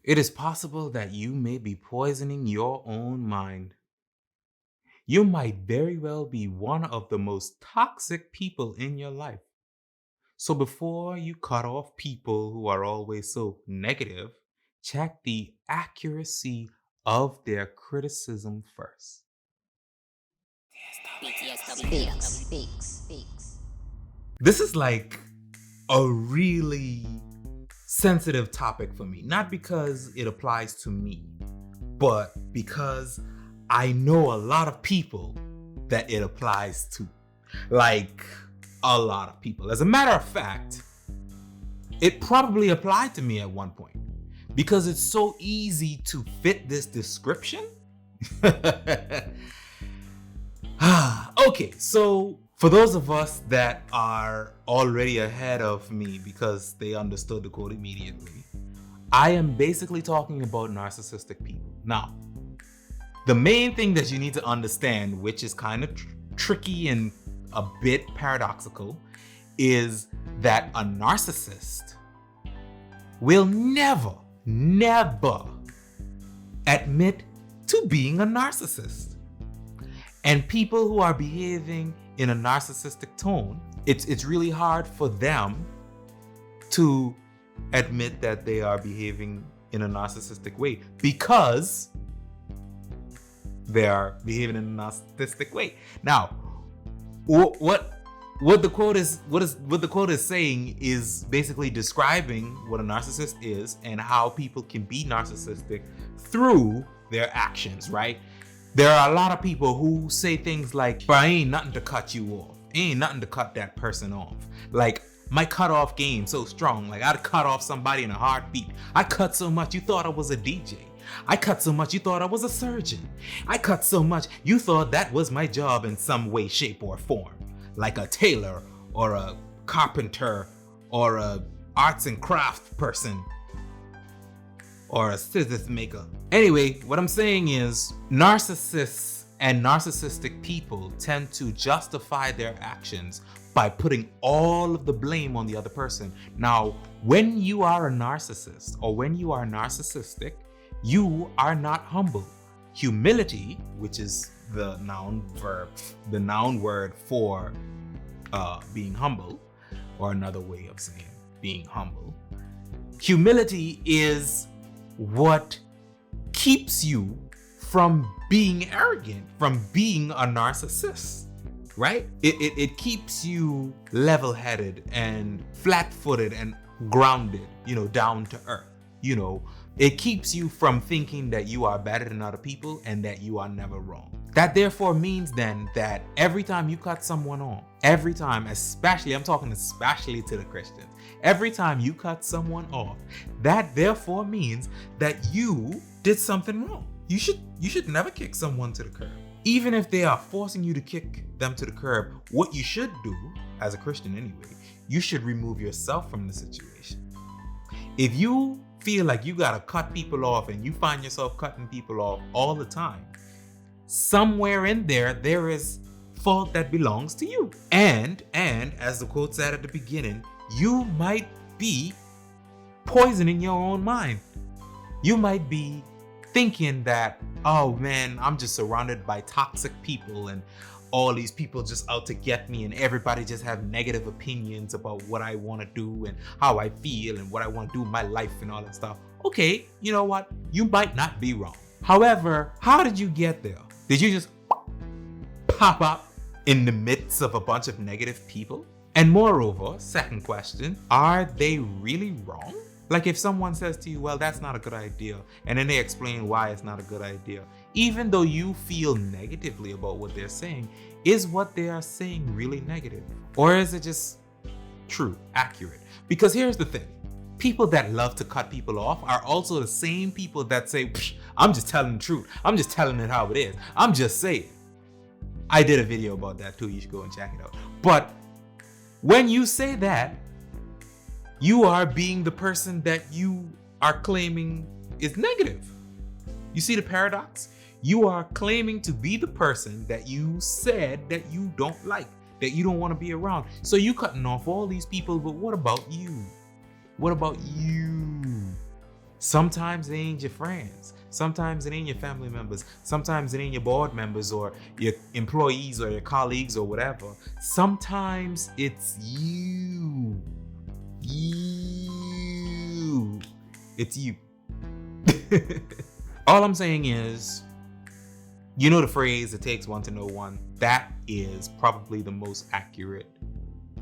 It is possible that you may be poisoning your own mind. You might very well be one of the most toxic people in your life. So before you cut off people who are always so negative, check the accuracy of their criticism first. BTSW speaks. This is like a really sensitive topic for me, not because it applies to me, but because I know a lot of people that it applies to. Like a lot of people. As a matter of fact, it probably applied to me at one point because it's so easy to fit this description. Okay, so for those of us that are already ahead of me because they understood the code immediately, I am basically talking about narcissistic people. Now, the main thing that you need to understand, which is kind of tricky and a bit paradoxical, is that a narcissist will never admit to being a narcissist. And people who are behaving in a narcissistic tone, it's really hard for them to admit that they are behaving in a narcissistic way because they are behaving in a narcissistic way. Now, what the quote is saying is basically describing what a narcissist is and how people can be narcissistic through their actions, right? There are a lot of people who say things like, "But I ain't nothing to cut you off. Ain't nothing to cut that person off. Like my cutoff game so strong. Like I'd cut off somebody in a heartbeat. I cut so much you thought I was a DJ. I cut so much you thought I was a surgeon. I cut so much you thought that was my job in some way, shape, or form. Like a tailor or a carpenter or a arts and craft person or a scissors maker." Anyway, what I'm saying is narcissists and narcissistic people tend to justify their actions by putting all of the blame on the other person. Now, when you are a narcissist or when you are narcissistic, you are not humble. Humility, which is the noun word for being humble, or another way of saying being humble. Humility is what keeps you from being arrogant, from being a narcissist, right? It keeps you level-headed and flat-footed and grounded, down to earth. It keeps you from thinking that you are better than other people and that you are never wrong. That therefore means then that every time you cut someone off, every time, I'm talking especially to the Christians, every time you cut someone off, that therefore means that you did something wrong. You should never kick someone to the curb. Even if they are forcing you to kick them to the curb, what you should do, as a Christian anyway, you should remove yourself from the situation. If you feel like you gotta cut people off and you find yourself cutting people off all the time, somewhere in there is fault that belongs to you. And as the quote said at the beginning, you might be poisoning your own mind. You might be thinking that, oh man, I'm just surrounded by toxic people and all these people just out to get me and everybody just have negative opinions about what I want to do and how I feel and what I want to do in my life and all that stuff. Okay, you know what? You might not be wrong. However, how did you get there? Did you just pop up in the midst of a bunch of negative people? And moreover, second question, are they really wrong? Like if someone says to you, well, that's not a good idea, and then they explain why it's not a good idea, even though you feel negatively about what they're saying, is what they are saying really negative? Or is it just true, accurate? Because here's the thing. People that love to cut people off are also the same people that say, I'm just telling the truth. I'm just telling it how it is. I'm just saying. I did a video about that too. You should go and check it out. But when you say that, you are being the person that you are claiming is negative. You see the paradox? You are claiming to be the person that you said that you don't like, that you don't want to be around. So you cutting off all these people, but what about you? What about you? Sometimes it ain't your friends. Sometimes it ain't your family members. Sometimes it ain't your board members or your employees or your colleagues or whatever. Sometimes it's you. It's you. All I'm saying is, you know the phrase, it takes one to know one. That is probably the most accurate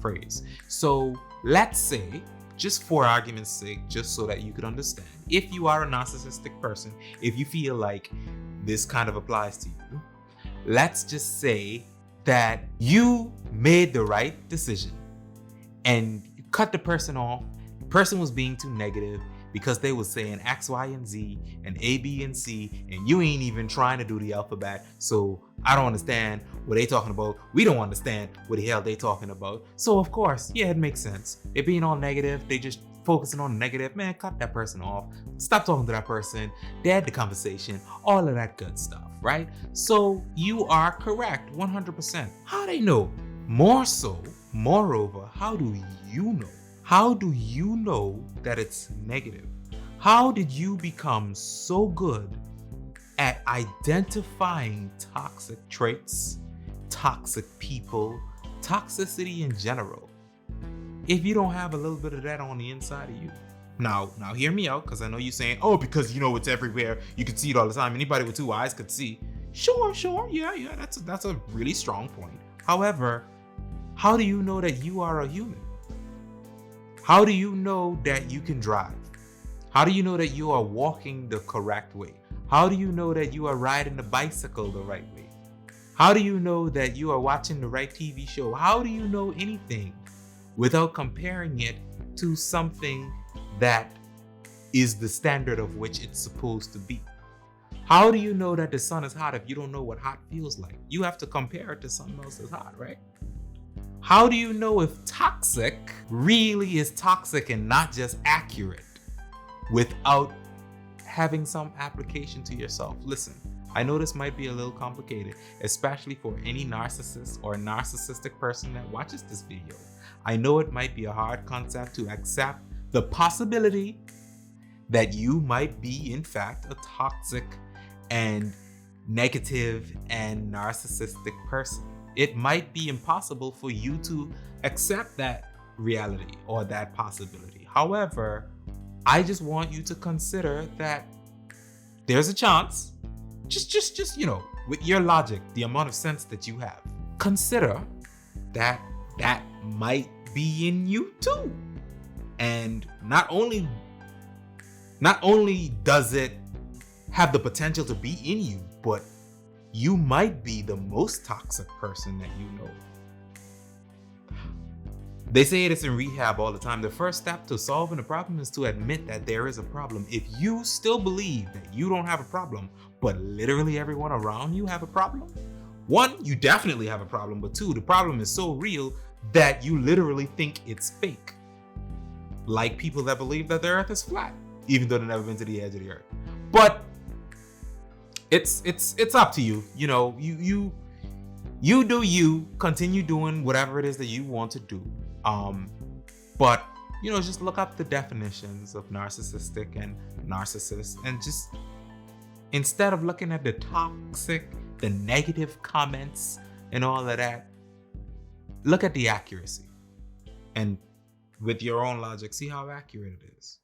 phrase. So let's say, just for argument's sake, just so that you could understand, if you are a narcissistic person, if you feel like this kind of applies to you, let's just say that you made the right decision and you cut the person off. The person was being too negative because they was saying X, Y, and Z and A, B, and C, and you ain't even trying to do the alphabet. So I don't understand what they talking about. We don't understand what the hell they talking about. So of course, yeah, it makes sense. They're being all negative. They just focusing on negative. Man, cut that person off. Stop talking to that person. Dead the conversation. All of that good stuff, right? So you are correct, 100%. How they know? More so, moreover, how do you know? How do you know that it's negative? How did you become so good at identifying toxic traits, toxic people, toxicity in general, if you don't have a little bit of that on the inside of you? Now hear me out, because I know you're saying, oh, because you know it's everywhere, you can see it all the time. Anybody with two eyes could see. Sure, yeah, that's a really strong point. However, how do you know that you are a human? How do you know that you can drive? How do you know that you are walking the correct way? How do you know that you are riding the bicycle the right way? How do you know that you are watching the right TV show? How do you know anything without comparing it to something that is the standard of which it's supposed to be? How do you know that the sun is hot if you don't know what hot feels like? You have to compare it to something else that's hot, right? How do you know if toxic really is toxic and not just accurate without having some application to yourself? Listen, I know this might be a little complicated, especially for any narcissist or narcissistic person that watches this video. I know it might be a hard concept to accept the possibility that you might be, in fact, a toxic and negative and narcissistic person. It might be impossible for you to accept that reality or that possibility. However, I just want you to consider that there's a chance, just with your logic, the amount of sense that you have, consider that that might be in you too. And not only does it have the potential to be in you, but you might be the most toxic person that you know. They say this in rehab all the time. The first step to solving a problem is to admit that there is a problem. If you still believe that you don't have a problem, but literally everyone around you have a problem, one, you definitely have a problem, but two, the problem is so real that you literally think it's fake. Like people that believe that the earth is flat, even though they've never been to the edge of the earth. But it's up to you. You know, you do you, continue doing whatever it is that you want to do. But just look up the definitions of narcissistic and narcissist, and just, instead of looking at the toxic, the negative comments and all of that, look at the accuracy, and with your own logic, see how accurate it is.